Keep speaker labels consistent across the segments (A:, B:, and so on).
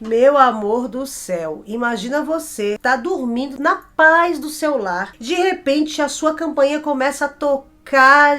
A: Meu amor do céu, imagina você tá dormindo na paz do seu lar, de repente a sua campainha começa a tocar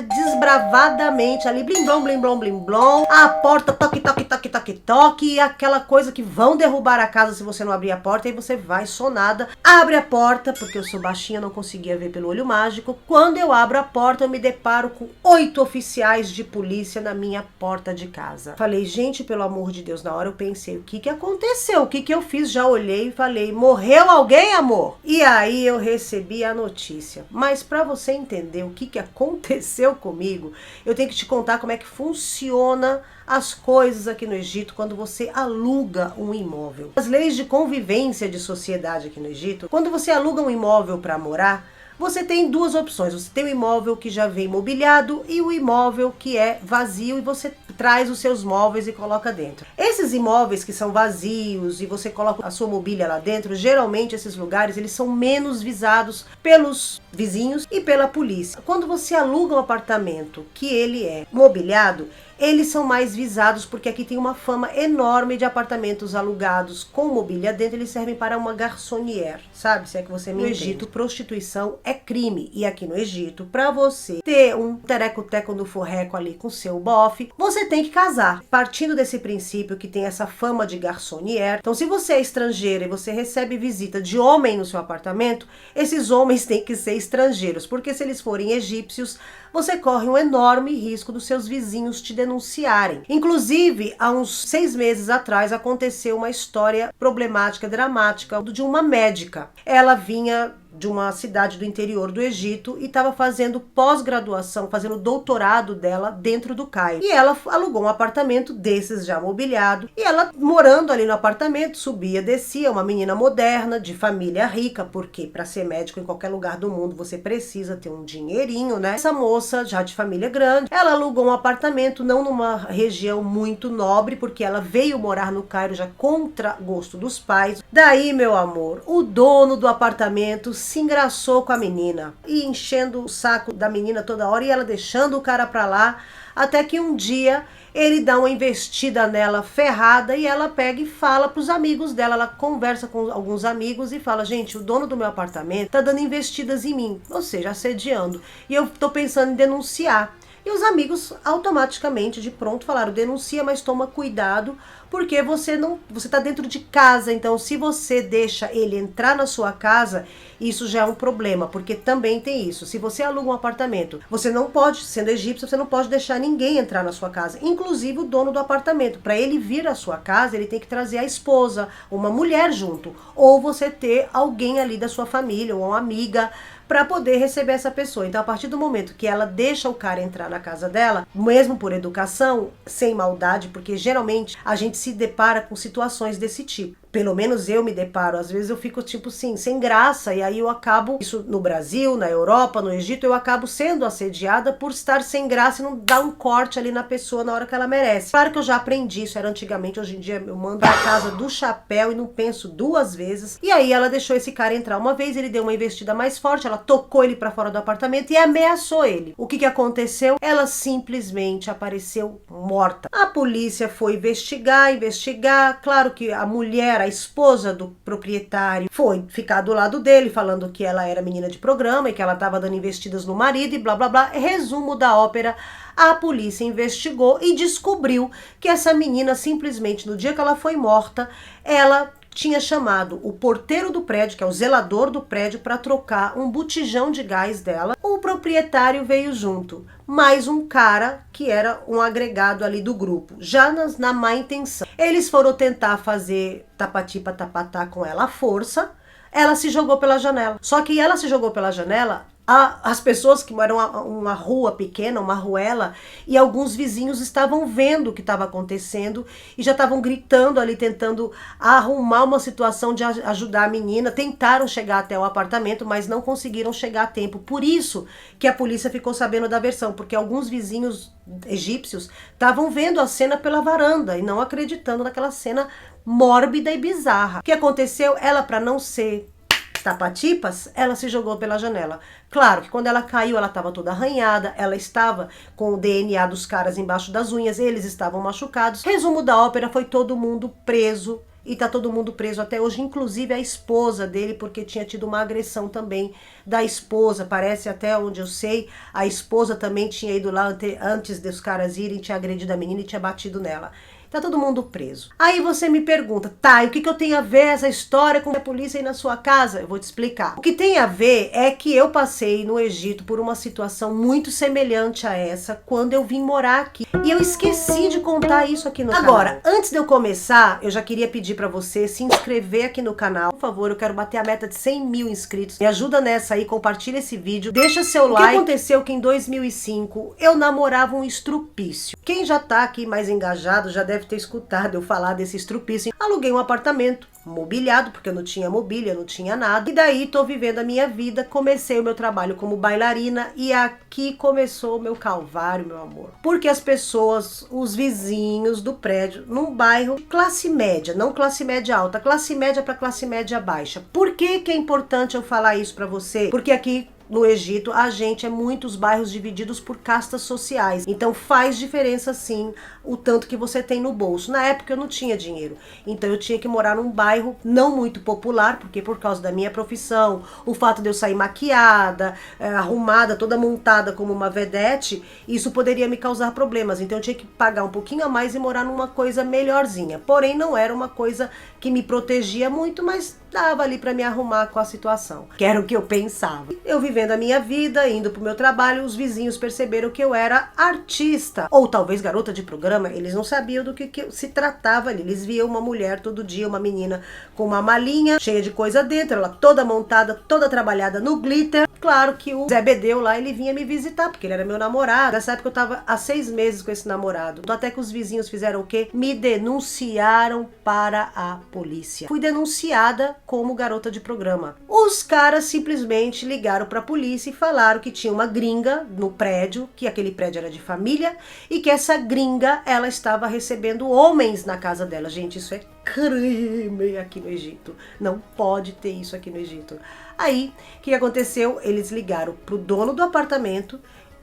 A: desbravadamente ali, blim blom, blim blom, blim blom, a porta toque, toque, toque, toque, toque, e aquela coisa que vão derrubar a casa se você não abrir a porta, e você vai sonada, abre a porta, porque eu sou baixinha, não conseguia ver pelo olho mágico. Quando eu abro a porta, eu me deparo com 8 oficiais de polícia na minha porta de casa. Falei, gente, pelo amor de Deus, na hora eu pensei, o que aconteceu? O que eu fiz? Já olhei e falei, morreu alguém, amor? E aí eu recebi a notícia. Mas para você entender o que aconteceu comigo, eu tenho que te contar como é que funciona as coisas aqui no Egito quando você aluga um imóvel. As leis de convivência de sociedade aqui no Egito, quando você aluga um imóvel para morar, você tem duas opções. Você tem o imóvel que já vem mobiliado e o imóvel que é vazio e você traz os seus móveis e coloca dentro. Esses imóveis que são vazios e você coloca a sua mobília lá dentro, geralmente esses lugares eles são menos visados pelos vizinhos e pela polícia. Quando você aluga um apartamento que ele é mobiliado, eles são mais visados porque aqui tem uma fama enorme de apartamentos alugados com mobília dentro, eles servem para uma garçonnière, sabe? Se é que você me entende. No Egito, prostituição é crime. E aqui no Egito, para você ter um tereco-teco no forreco ali com seu bofe, você tem que casar. Partindo desse princípio que tem essa fama de garçonnière, então se você é estrangeira e você recebe visita de homem no seu apartamento, esses homens têm que ser estrangeiros, porque se eles forem egípcios, você corre um enorme risco dos seus vizinhos te denunciarem. Inclusive, há uns 6 meses atrás, aconteceu uma história problemática, dramática, de uma médica. Ela vinha de uma cidade do interior do Egito e estava fazendo pós-graduação, fazendo doutorado dela dentro do Cairo. E ela alugou um apartamento desses já mobiliado. E ela, morando ali no apartamento, subia, descia, uma menina moderna, de família rica, porque para ser médico em qualquer lugar do mundo você precisa ter um dinheirinho, né? Essa moça, já de família grande, ela alugou um apartamento, não numa região muito nobre, porque ela veio morar no Cairo já contra gosto dos pais. Daí, meu amor, o dono do apartamento se engraçou com a menina e enchendo o saco da menina toda hora e ela deixando o cara pra lá, até que um dia ele dá uma investida nela ferrada e ela pega e fala pros amigos dela. Ela conversa com alguns amigos e fala, gente, o dono do meu apartamento tá dando investidas em mim, ou seja, assediando, e eu tô pensando em denunciar. E os amigos automaticamente de pronto falaram, denuncia, mas toma cuidado, porque você tá dentro de casa, então se você deixa ele entrar na sua casa, isso já é um problema, porque também tem isso. Se você aluga um apartamento, você não pode, sendo egípcio, você não pode deixar ninguém entrar na sua casa, inclusive o dono do apartamento. Para ele vir à sua casa, ele tem que trazer a esposa, uma mulher junto, ou você ter alguém ali da sua família, ou uma amiga, para poder receber essa pessoa. Então, a partir do momento que ela deixa o cara entrar na casa dela, mesmo por educação, sem maldade, porque geralmente a gente se depara com situações desse tipo. Pelo menos eu me deparo, às vezes eu fico tipo assim, sem graça, e aí eu acabo, isso no Brasil, na Europa, no Egito, eu acabo sendo assediada por estar sem graça e não dar um corte ali na pessoa na hora que ela merece. Claro que eu já aprendi, isso era antigamente, hoje em dia eu mando a casa do chapéu e não penso 2 vezes. E aí ela deixou esse cara entrar uma vez, ele deu uma investida mais forte, ela tocou ele pra fora do apartamento e ameaçou ele. O que aconteceu? Ela simplesmente apareceu morta. A polícia foi investigar, claro que a mulher, a esposa do proprietário, foi ficar do lado dele, falando que ela era menina de programa e que ela estava dando investidas no marido e blá blá blá. Resumo da ópera, a polícia investigou e descobriu que essa menina simplesmente, no dia que ela foi morta, ela tinha chamado o porteiro do prédio, que é o zelador do prédio, para trocar um botijão de gás dela. O proprietário veio junto, mais um cara que era um agregado ali do grupo, já na má intenção. Eles foram tentar fazer tapati-patapatá com ela à força, ela se jogou pela janela. Só que ela se jogou pela janela, as pessoas que moram uma rua pequena, uma ruela, e alguns vizinhos estavam vendo o que estava acontecendo e já estavam gritando ali, tentando arrumar uma situação de ajudar a menina. Tentaram chegar até o apartamento, mas não conseguiram chegar a tempo. Por isso que a polícia ficou sabendo da versão, porque alguns vizinhos egípcios estavam vendo a cena pela varanda e não acreditando naquela cena mórbida e bizarra. O que aconteceu? Ela, para não ser tapatipas, ela se jogou pela janela. Claro que quando ela caiu, ela estava toda arranhada, ela estava com o DNA dos caras embaixo das unhas, eles estavam machucados. Resumo da ópera, foi todo mundo preso e tá todo mundo preso até hoje, inclusive a esposa dele, porque tinha tido uma agressão também da esposa. Parece, até onde eu sei, a esposa também tinha ido lá antes dos caras irem, tinha agredido a menina e tinha batido nela. Tá todo mundo preso. Aí você me pergunta, tá, e o que eu tenho a ver essa história com a polícia aí na sua casa? Eu vou te explicar. O que tem a ver é que eu passei no Egito por uma situação muito semelhante a essa quando eu vim morar aqui. E eu esqueci de contar isso aqui no canal. Agora, antes de eu começar, eu já queria pedir pra você se inscrever aqui no canal. Por favor, eu quero bater a meta de 100 mil inscritos. Me ajuda nessa aí, compartilha esse vídeo, deixa seu like. O que aconteceu que em 2005 eu namorava um estrupício. Quem já tá aqui mais engajado já deve ter escutado eu falar desse estrupício. Aluguei um apartamento mobiliado, porque eu não tinha mobília, não tinha nada. E daí tô vivendo a minha vida, comecei o meu trabalho como bailarina e aqui começou o meu calvário, meu amor. Porque as pessoas, os vizinhos do prédio, num bairro classe média, não classe média alta, classe média para classe média baixa. Por que que é importante eu falar isso para você? Porque aqui no Egito, a gente é muitos bairros divididos por castas sociais. Então faz diferença sim o tanto que você tem no bolso. Na época eu não tinha dinheiro. Então eu tinha que morar num bairro não muito popular, porque por causa da minha profissão, o fato de eu sair maquiada, arrumada, toda montada como uma vedete, isso poderia me causar problemas. Então eu tinha que pagar um pouquinho a mais e morar numa coisa melhorzinha. Porém não era uma coisa que me protegia muito, mas dava ali para me arrumar com a situação. Que era o que eu pensava. Eu vivendo a minha vida, indo pro meu trabalho, os vizinhos perceberam que eu era artista. Ou talvez garota de programa, eles não sabiam do que se tratava ali. Eles viam uma mulher todo dia, uma menina com uma malinha cheia de coisa dentro, ela toda montada, toda trabalhada no glitter. Claro que o Zé Bedeu lá, ele vinha me visitar, porque ele era meu namorado. Nessa época eu tava há 6 meses com esse namorado. Até que os vizinhos fizeram o quê? Me denunciaram para a polícia. Fui denunciada como garota de programa. Os caras simplesmente ligaram para a polícia e falaram que tinha uma gringa no prédio, que aquele prédio era de família e que essa gringa, ela estava recebendo homens na casa dela. Gente, isso é crime aqui no Egito. Não pode ter isso aqui no Egito. Aí, o que aconteceu? Eles ligaram pro dono do apartamento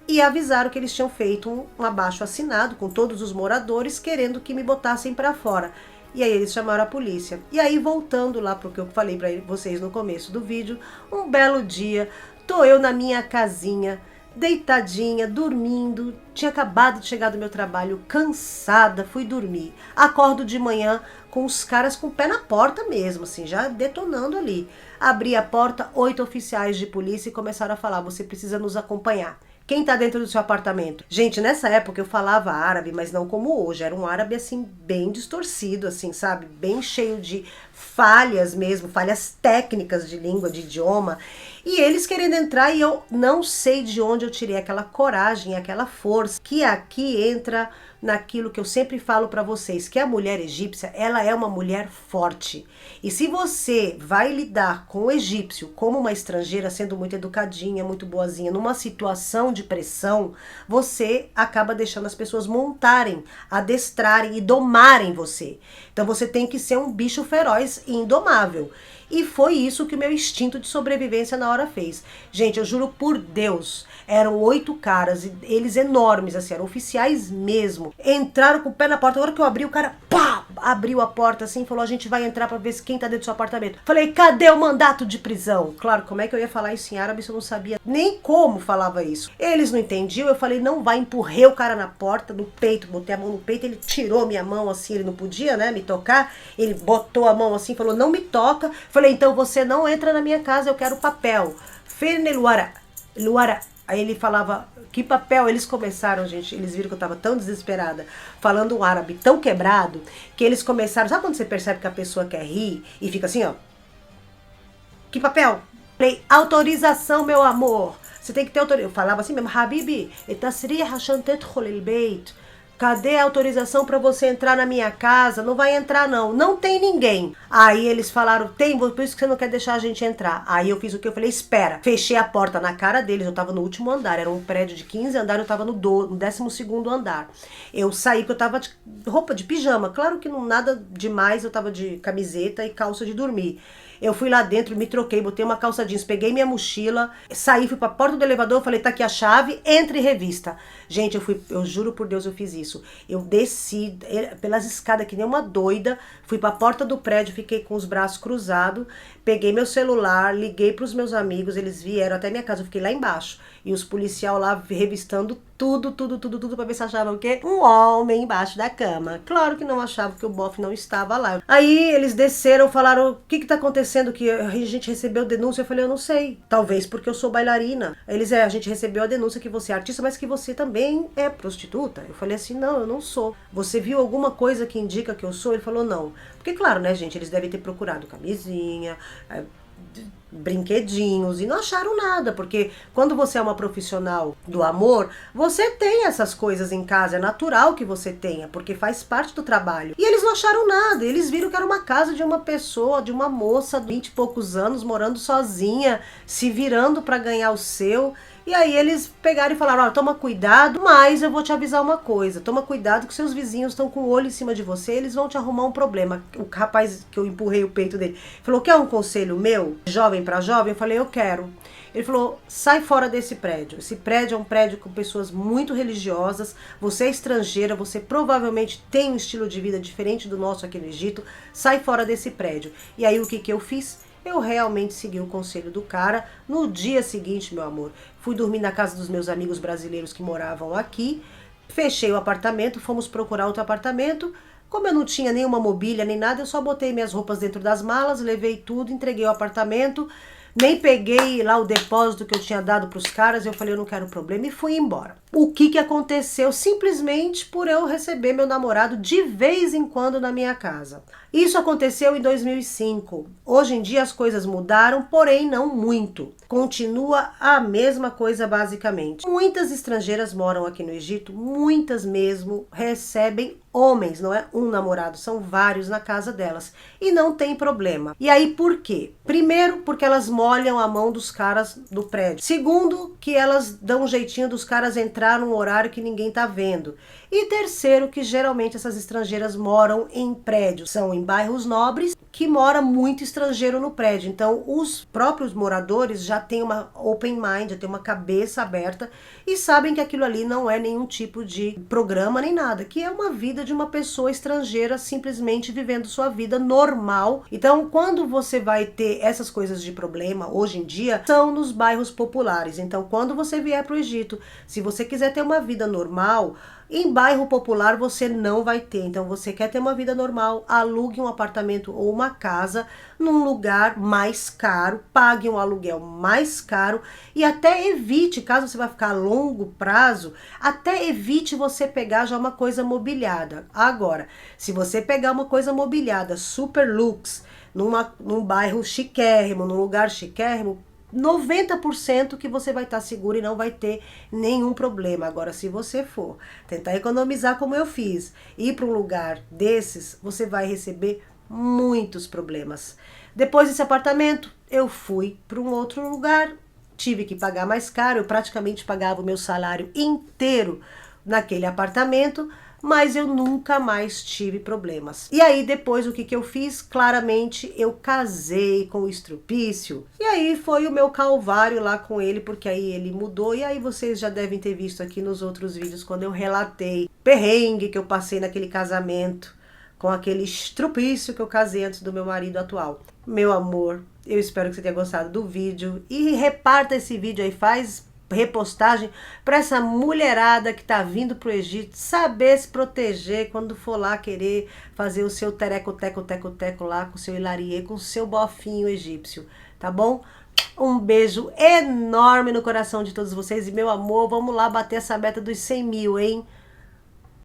A: e avisaram que eles tinham feito um abaixo-assinado com todos os moradores querendo que me botassem para fora. E aí eles chamaram a polícia. E aí, voltando lá pro que eu falei para vocês no começo do vídeo, um belo dia, tô eu na minha casinha, deitadinha, dormindo, tinha acabado de chegar do meu trabalho, cansada, fui dormir. Acordo de manhã com os caras com o pé na porta mesmo, assim, já detonando ali. Abri a porta, 8 oficiais de polícia e começaram a falar, você precisa nos acompanhar. Quem tá dentro do seu apartamento? Gente, nessa época eu falava árabe, mas não como hoje. Era um árabe, assim, bem distorcido, assim, sabe? Bem cheio de falhas mesmo, falhas técnicas de língua, de idioma. E eles querendo entrar e eu não sei de onde eu tirei aquela coragem, aquela força, que aqui entra naquilo que eu sempre falo pra vocês, que a mulher egípcia, ela é uma mulher forte. E se você vai lidar com o egípcio como uma estrangeira, sendo muito educadinha, muito boazinha, numa situação de pressão, você acaba deixando as pessoas montarem, adestrarem e domarem você. Então você tem que ser um bicho feroz e indomável. E foi isso que o meu instinto de sobrevivência na hora fez. Gente, eu juro por Deus, eram 8 caras, eles enormes, assim, eram oficiais mesmo. Entraram com o pé na porta, na hora que eu abri, o cara, pá, abriu a porta assim, falou, a gente vai entrar pra ver quem tá dentro do seu apartamento. Falei, cadê o mandato de prisão? Claro, como é que eu ia falar isso em árabe se eu não sabia nem como falava isso? Eles não entendiam, eu falei, não vai, empurrei o cara na porta, no peito, botei a mão no peito, ele tirou minha mão assim, ele não podia, né, me tocar, ele botou a mão assim, falou, não me toca. Falei, então você não entra na minha casa, eu quero papel. Ferne Luara. Aí ele falava, que papel? Eles começaram, gente, eles viram que eu tava tão desesperada, falando um árabe tão quebrado, que eles começaram, sabe quando você percebe que a pessoa quer rir e fica assim, ó? Que papel? Falei, autorização, meu amor. Você tem que ter autorização. Eu falava assim mesmo, Habibi, etasrih hashan tadkhul al-bayt. Cadê a autorização para você entrar na minha casa? Não vai entrar não, não tem ninguém. Aí eles falaram, tem, por isso que você não quer deixar a gente entrar. Aí eu fiz o que? Eu falei, espera. Fechei a porta na cara deles, eu tava no último andar, era um prédio de 15 andares, eu tava no 12º andar. Eu saí, que eu tava de roupa de pijama, claro que não nada demais, eu tava de camiseta e calça de dormir. Eu fui lá dentro, me troquei, botei uma calça jeans, peguei minha mochila, saí, fui pra porta do elevador, falei, tá aqui a chave, entre e revista. Gente, eu juro por Deus, eu fiz isso. isso. Eu desci pelas escadas que nem uma doida, fui para a porta do prédio, fiquei com os braços cruzados, peguei meu celular, liguei para os meus amigos, eles vieram até minha casa, eu fiquei lá embaixo. E os policiais lá revistando tudo para ver se achavam o quê? Um homem embaixo da cama. Claro que não achavam, que o bofe não estava lá. Aí eles desceram, falaram, o que tá acontecendo? Que a gente recebeu denúncia. Eu falei, eu não sei. Talvez porque eu sou bailarina. Eles, a gente recebeu a denúncia que você é artista, mas que você também é prostituta. Eu falei assim, não, eu não sou. Você viu alguma coisa que indica que eu sou? Ele falou, não. Porque claro, né, gente, eles devem ter procurado camisinha, brinquedinhos, e não acharam nada, porque quando você é uma profissional do amor, você tem essas coisas em casa, é natural que você tenha, porque faz parte do trabalho. E eles não acharam nada, eles viram que era uma casa de uma pessoa, de uma moça de 20 e poucos anos, morando sozinha, se virando para ganhar o seu. E aí eles pegaram e falaram, ó, toma cuidado, mas eu vou te avisar uma coisa, toma cuidado que seus vizinhos estão com o olho em cima de você, eles vão te arrumar um problema. O rapaz que eu empurrei o peito dele falou, quer um conselho meu, jovem para jovem? Eu falei, eu quero. Ele falou, sai fora desse prédio. Esse prédio é um prédio com pessoas muito religiosas, você é estrangeira, você provavelmente tem um estilo de vida diferente do nosso aqui no Egito, sai fora desse prédio. E aí o que eu fiz? Eu realmente segui o conselho do cara. No dia seguinte, meu amor, fui dormir na casa dos meus amigos brasileiros que moravam aqui, fechei o apartamento, fomos procurar outro apartamento. Como eu não tinha nenhuma mobília nem nada, eu só botei minhas roupas dentro das malas, levei tudo, entreguei o apartamento, nem peguei lá o depósito que eu tinha dado para os caras, eu falei, eu não quero problema, e fui embora. O que aconteceu? Simplesmente por eu receber meu namorado de vez em quando na minha casa. Isso aconteceu em 2005. Hoje em dia as coisas mudaram, porém não muito. Continua a mesma coisa basicamente. Muitas estrangeiras moram aqui no Egito, muitas mesmo recebem homens, não é um namorado, são vários na casa delas. E não tem problema. E aí por quê? Primeiro, porque elas molham a mão dos caras do prédio. Segundo, que elas dão um jeitinho dos caras entrar num horário que ninguém tá vendo. E terceiro, que geralmente essas estrangeiras moram em prédios, são em bairros nobres, que mora muito estrangeiro no prédio. Então os próprios moradores já têm uma open mind, já têm uma cabeça aberta e sabem que aquilo ali não é nenhum tipo de programa nem nada, que é uma vida de uma pessoa estrangeira simplesmente vivendo sua vida normal. Então quando você vai ter essas coisas de problema hoje em dia, são nos bairros populares. Então quando você vier para o Egito, se você quiser ter uma vida normal, em bairro popular você não vai ter. Então você quer ter uma vida normal, alugue um apartamento ou uma casa num lugar mais caro, pague um aluguel mais caro e até evite, caso você vai ficar a longo prazo, até evite você pegar já uma coisa mobiliada. Agora, se você pegar uma coisa mobiliada, super luxe, num bairro chiquérrimo, num lugar chiquérrimo, 90% que você vai estar seguro e não vai ter nenhum problema. Agora, se você for tentar economizar como eu fiz, ir para um lugar desses, você vai receber muitos problemas. Depois desse apartamento, eu fui para um outro lugar, tive que pagar mais caro, eu praticamente pagava o meu salário inteiro naquele apartamento, mas eu nunca mais tive problemas. E aí depois o que eu fiz? Claramente eu casei com o estrupício. E aí foi o meu calvário lá com ele, porque aí ele mudou. E aí vocês já devem ter visto aqui nos outros vídeos quando eu relatei perrengue que eu passei naquele casamento com aquele estrupício que eu casei antes do meu marido atual. Meu amor, eu espero que você tenha gostado do vídeo e reparta esse vídeo aí, faz repostagem para essa mulherada que tá vindo pro Egito saber se proteger quando for lá querer fazer o seu teco-teco-teco-teco lá com o seu hilarie, com o seu bofinho egípcio, tá bom? Um beijo enorme no coração de todos vocês e meu amor, vamos lá bater essa meta dos 100 mil, hein?